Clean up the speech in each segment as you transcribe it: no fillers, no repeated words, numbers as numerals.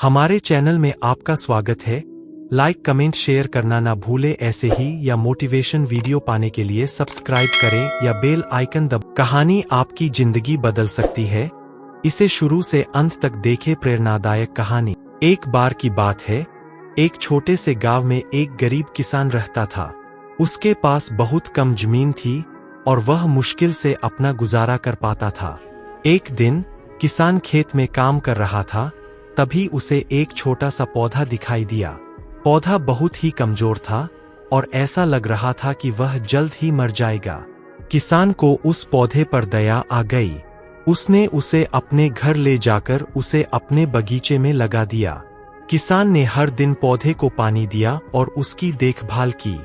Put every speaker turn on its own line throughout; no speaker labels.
हमारे चैनल में आपका स्वागत है। लाइक कमेंट शेयर करना ना भूले। ऐसे ही या मोटिवेशन वीडियो पाने के लिए सब्सक्राइब करें या बेल आइकन दब। कहानी आपकी जिंदगी बदल सकती है, इसे शुरू से अंत तक देखें। प्रेरणादायक कहानी। एक बार की बात है, एक छोटे से गांव में एक गरीब किसान रहता था। उसके पास बहुत कम जमीन थी और वह मुश्किल से अपना गुजारा कर पाता था। एक दिन किसान खेत में काम कर रहा था, तभी उसे एक छोटा सा पौधा दिखाई दिया। पौधा बहुत ही कमजोर था और ऐसा लग रहा था कि वह जल्द ही मर जाएगा। किसान को उस पौधे पर दया आ गई। उसने उसे अपने घर ले जाकर उसे अपने बगीचे में लगा दिया। किसान ने हर दिन पौधे को पानी दिया और उसकी देखभाल की।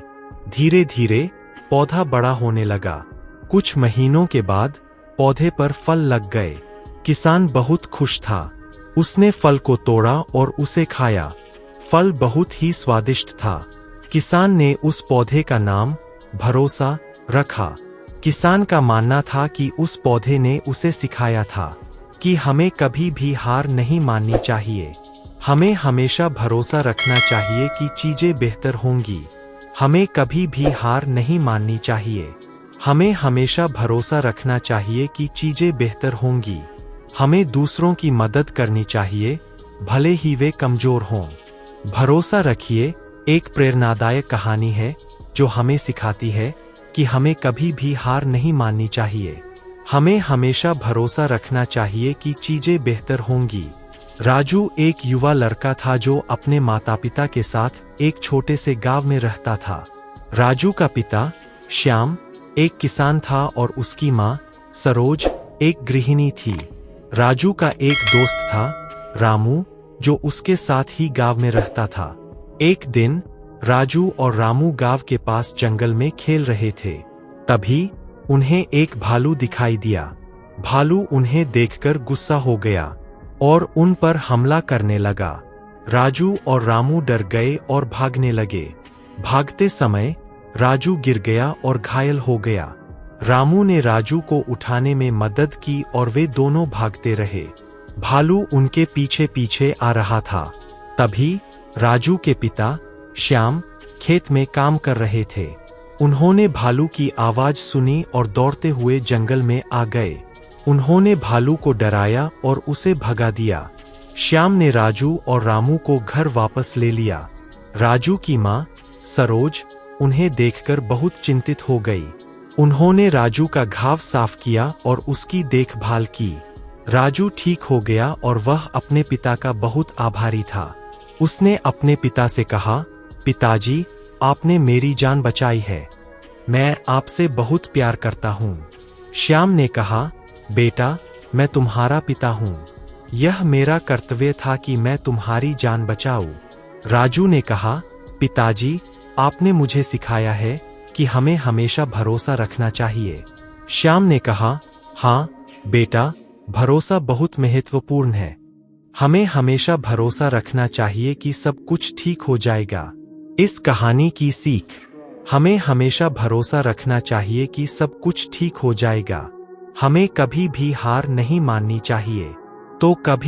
धीरे धीरे पौधा बड़ा होने लगा। कुछ महीनों के बाद पौधे पर फल लग गए। किसान बहुत खुश था। उसने फल को तोड़ा और उसे खाया। फल बहुत ही स्वादिष्ट था। किसान ने उस पौधे का नाम भरोसा रखा। किसान का मानना था कि उस पौधे ने उसे सिखाया था कि हमें कभी भी हार नहीं माननी चाहिए। हमें हमेशा भरोसा रखना चाहिए कि चीजें बेहतर होंगी। हमें कभी भी हार नहीं माननी चाहिए। हमें हमेशा भरोसा रखना चाहिए कि चीजें बेहतर होंगी। हमें दूसरों की मदद करनी चाहिए, भले ही वे कमजोर हों। भरोसा रखिए एक प्रेरणादायक कहानी है जो हमें सिखाती है कि हमें कभी भी हार नहीं माननी चाहिए। हमें हमेशा भरोसा रखना चाहिए कि चीजें बेहतर होंगी। राजू एक युवा लड़का था जो अपने माता पिता के साथ एक छोटे से गांव में रहता था। राजू का पिता श्याम एक किसान था और उसकी माँ सरोज एक गृहिणी थी। राजू का एक दोस्त था रामू, जो उसके साथ ही गांव में रहता था। एक दिन राजू और रामू गांव के पास जंगल में खेल रहे थे। तभी उन्हें एक भालू दिखाई दिया। भालू उन्हें देखकर गुस्सा हो गया और उन पर हमला करने लगा। राजू और रामू डर गए और भागने लगे। भागते समय राजू गिर गया और घायल हो गया। रामू ने राजू को उठाने में मदद की और वे दोनों भागते रहे। भालू उनके पीछे पीछे आ रहा था। तभी राजू के पिता श्याम खेत में काम कर रहे थे। उन्होंने भालू की आवाज सुनी और दौड़ते हुए जंगल में आ गए। उन्होंने भालू को डराया और उसे भगा दिया। श्याम ने राजू और रामू को घर वापस ले लिया। राजू की माँ सरोज उन्हें देखकर बहुत चिंतित हो गई। उन्होंने राजू का घाव साफ किया और उसकी देखभाल की। राजू ठीक हो गया और वह अपने पिता का बहुत आभारी था। उसने अपने पिता से कहा, पिताजी, आपने मेरी जान बचाई है। मैं आपसे बहुत प्यार करता हूँ। श्याम ने कहा, बेटा, मैं तुम्हारा पिता हूँ। यह मेरा कर्तव्य था कि मैं तुम्हारी जान बचाऊं। राजू ने कहा, पिताजी, आपने मुझे सिखाया है कि हमें हमेशा भरोसा रखना चाहिए। श्याम ने कहा, हाँ बेटा, भरोसा बहुत महत्वपूर्ण है। हमें हमेशा भरोसा रखना चाहिए कि सब कुछ ठीक हो जाएगा। इस कहानी की सीख, हमें हमेशा भरोसा रखना चाहिए कि सब कुछ ठीक हो जाएगा। हमें कभी भी हार नहीं माननी चाहिए। तो कभी